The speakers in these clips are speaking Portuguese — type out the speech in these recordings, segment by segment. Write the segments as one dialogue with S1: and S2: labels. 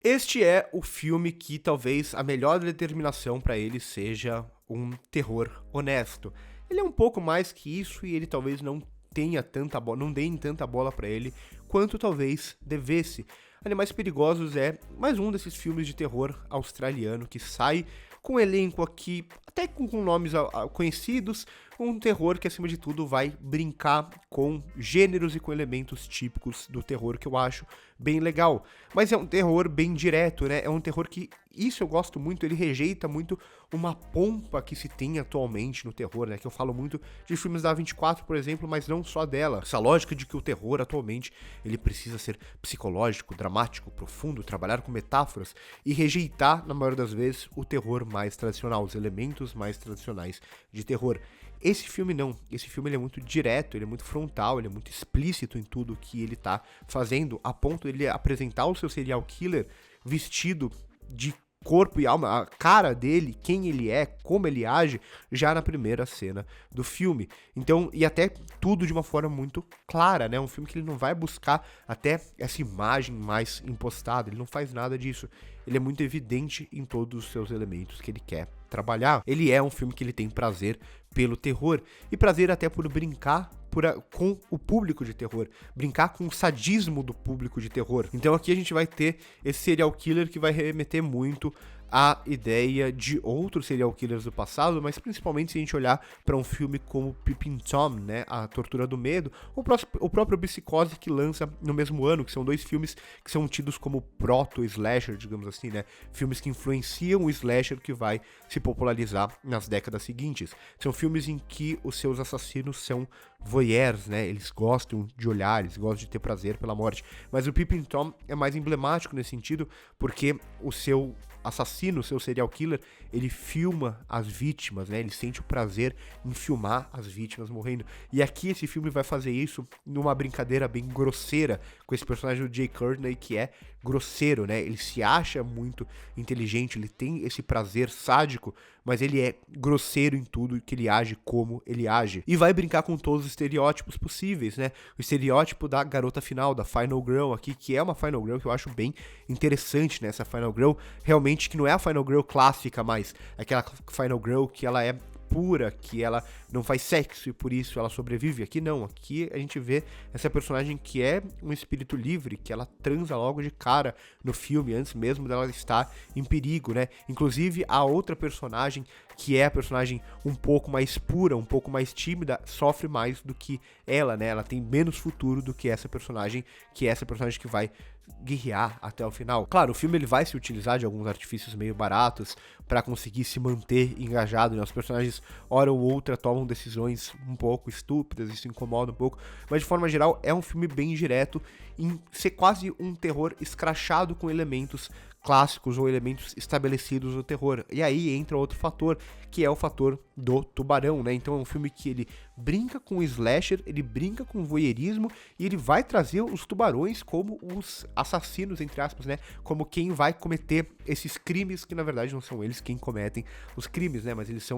S1: Este é o filme que talvez a melhor determinação pra ele seja um terror honesto. Ele é um pouco mais que isso e ele talvez não tenha tanta bola, não deem tanta bola pra ele quanto talvez devesse. Animais Perigosos é mais um desses filmes de terror australiano que sai com um elenco aqui, até com nomes conhecidos, um terror que acima de tudo vai brincar com gêneros e com elementos típicos do terror que eu acho bem legal. Mas é um terror bem direto, né? É um terror que, isso eu gosto muito, ele rejeita muito uma pompa que se tem atualmente no terror, né? Que eu falo muito de filmes da 24, por exemplo, mas não só dela. Essa lógica de que o terror atualmente ele precisa ser psicológico, dramático, profundo, trabalhar com metáforas e rejeitar, na maioria das vezes, o terror mais tradicional, os elementos mais tradicionais de terror. Esse filme não, esse filme ele é muito direto, ele é muito frontal, ele é muito explícito em tudo que ele tá fazendo, a ponto de ele apresentar o seu serial killer vestido de corpo e alma, a cara dele, quem ele é, como ele age, já na primeira cena do filme. Então, e até tudo de uma forma muito clara, né? Um filme que ele não vai buscar até essa imagem mais impostada, ele não faz nada disso. Ele é muito evidente em todos os seus elementos que ele quer trabalhar. Ele é um filme que ele tem prazer pelo terror e prazer até por brincar com o público de terror, brincar com o sadismo do público de terror. Então aqui a gente vai ter esse serial killer que vai remeter muito à ideia de outros serial killers do passado, mas principalmente se a gente olhar para um filme como Peeping Tom, né, A Tortura do Medo, o próprio Psicose que lança no mesmo ano, que são dois filmes que são tidos como proto-slasher, digamos assim, né, filmes que influenciam o slasher que vai se popularizar nas décadas seguintes. São filmes em que os seus assassinos são voyeurs, né, eles gostam de olhar, eles gostam de ter prazer pela morte, mas o Peeping Tom é mais emblemático nesse sentido, porque o seu assassino, seu serial killer, ele filma as vítimas, né? Ele sente o prazer em filmar as vítimas morrendo. E aqui esse filme vai fazer isso numa brincadeira bem grosseira com esse personagem do Jay Courtney que é grosseiro, né? Ele se acha muito inteligente, ele tem esse prazer sádico, mas ele é grosseiro em tudo que ele age, como ele age. E vai brincar com todos os estereótipos possíveis, né? O estereótipo da garota final, da Final Girl aqui, que é uma Final Girl que eu acho bem interessante, né? Essa Final Girl realmente que não é a Final Girl clássica, mas aquela Final Girl que ela é pura, que ela não faz sexo e por isso ela sobrevive. Aqui não, aqui a gente vê essa personagem que é um espírito livre, que ela transa logo de cara no filme, antes mesmo dela estar em perigo, né? Inclusive a outra personagem, que é a personagem um pouco mais pura, um pouco mais tímida, sofre mais do que ela, né? Ela tem menos futuro do que essa personagem, que vai guerrear até o final. Claro, o filme ele vai se utilizar de alguns artifícios meio baratos para conseguir se manter engajado, né? Os personagens, hora ou outra, tomam decisões um pouco estúpidas, isso incomoda um pouco, mas de forma geral é um filme bem direto em ser quase um terror escrachado com elementos clássicos ou elementos estabelecidos do terror. E aí entra outro fator, que é o fator do tubarão, né? Então é um filme que ele brinca com o slasher, ele brinca com o voyeurismo e ele vai trazer os tubarões como os assassinos, entre aspas, né? Como quem vai cometer esses crimes, que na verdade não são eles quem cometem os crimes, né? Mas eles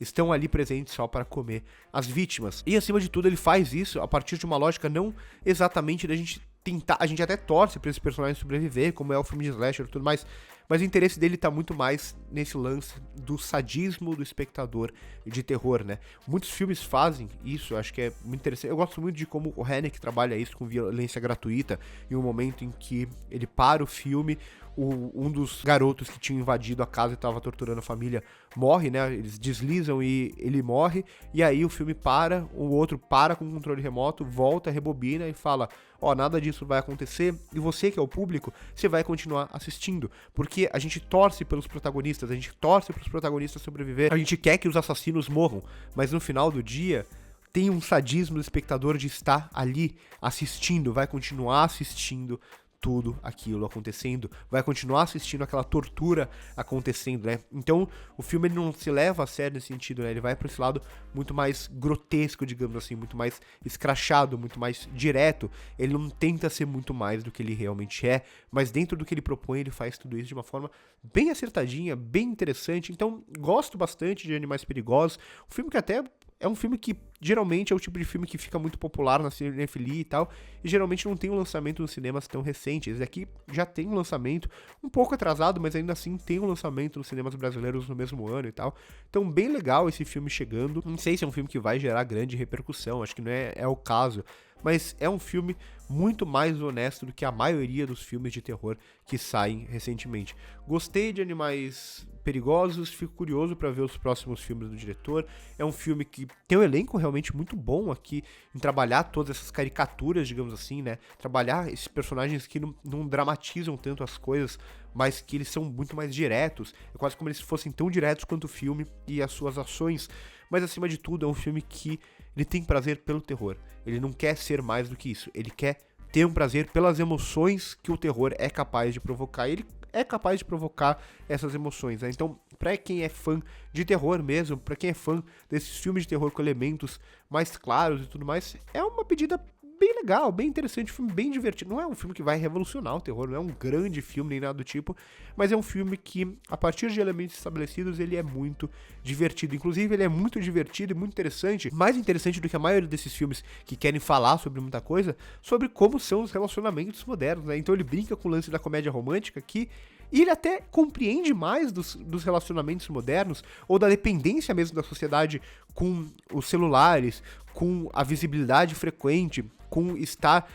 S1: estão ali presentes só para comer as vítimas. E acima de tudo ele faz isso a partir de uma lógica não exatamente da gente tentar, a gente até torce pra esse personagem sobreviver, como é o filme de slasher e tudo mais, mas o interesse dele tá muito mais nesse lance do sadismo do espectador de terror, né? Muitos filmes fazem isso, eu acho que é muito interessante. Eu gosto muito de como o Haneke trabalha isso com violência gratuita, em um momento em que ele para o filme, um dos garotos que tinha invadido a casa e estava torturando a família morre, né? Eles deslizam e ele morre, e aí o filme para, o outro para com o controle remoto, volta, rebobina e fala: ó, nada disso vai acontecer, e você que é o público, você vai continuar assistindo, porque a gente torce pelos protagonistas, a gente torce pros protagonistas sobreviver, a gente quer que os assassinos morram, mas no final do dia tem um sadismo do espectador de estar ali assistindo, vai continuar assistindo tudo aquilo acontecendo, vai continuar assistindo aquela tortura acontecendo, né? Então, o filme ele não se leva a sério nesse sentido, né? Ele vai para esse lado muito mais grotesco, digamos assim, muito mais escrachado, muito mais direto. Ele não tenta ser muito mais do que ele realmente é, mas dentro do que ele propõe, ele faz tudo isso de uma forma bem acertadinha, bem interessante. Então, gosto bastante de Animais Perigosos. Um filme que até é um filme que geralmente é o tipo de filme que fica muito popular na cinefilia e tal, e geralmente não tem um lançamento nos cinemas tão recente. Esse aqui já tem um lançamento um pouco atrasado, mas ainda assim tem um lançamento nos cinemas brasileiros no mesmo ano e tal. Então, bem legal esse filme chegando. Não sei se é um filme que vai gerar grande repercussão, acho que não é o caso, mas é um filme muito mais honesto do que a maioria dos filmes de terror que saem recentemente. Gostei de Animais Perigosos, fico curioso para ver os próximos filmes do diretor. É um filme que tem um elenco realmente muito bom aqui em trabalhar todas essas caricaturas, digamos assim, né? Trabalhar esses personagens que não dramatizam tanto as coisas, mas que eles são muito mais diretos. É quase como eles fossem tão diretos quanto o filme e as suas ações. Mas acima de tudo, é um filme que ele tem prazer pelo terror. Ele não quer ser mais do que isso. Ele quer ter um prazer pelas emoções que o terror é capaz de provocar. Ele é capaz de provocar essas emoções, né? Então, pra quem é fã de terror mesmo, pra quem é fã desses filmes de terror com elementos mais claros e tudo mais, é uma pedida bem legal, bem interessante, um filme bem divertido. Não é um filme que vai revolucionar o terror, não é um grande filme nem nada do tipo, mas é um filme que, a partir de elementos estabelecidos, ele é muito divertido. Inclusive, ele é muito divertido e muito interessante, mais interessante do que a maioria desses filmes que querem falar sobre muita coisa, sobre como são os relacionamentos modernos, né? Então ele brinca com o lance da comédia romântica aqui, e ele até compreende mais dos relacionamentos modernos, ou da dependência mesmo da sociedade com os celulares, com a visibilidade frequente, com estar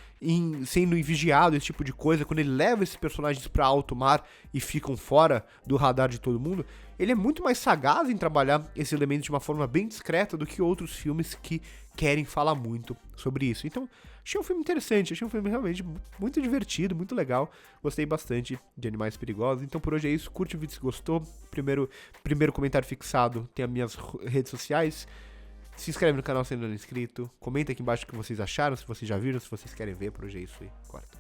S1: sendo vigiado, esse tipo de coisa. Quando ele leva esses personagens para alto mar e ficam fora do radar de todo mundo, ele é muito mais sagaz em trabalhar esses elementos de uma forma bem discreta do que outros filmes que querem falar muito sobre isso. Então, achei um filme interessante, achei um filme realmente muito divertido, muito legal. Gostei bastante de Animais Perigosos. Então por hoje é isso, curte o vídeo se gostou. Primeiro comentário fixado tem as minhas redes sociais. Se inscreve no canal se ainda não é inscrito. Comenta aqui embaixo o que vocês acharam, se vocês já viram, se vocês querem ver. Por hoje é isso e corta.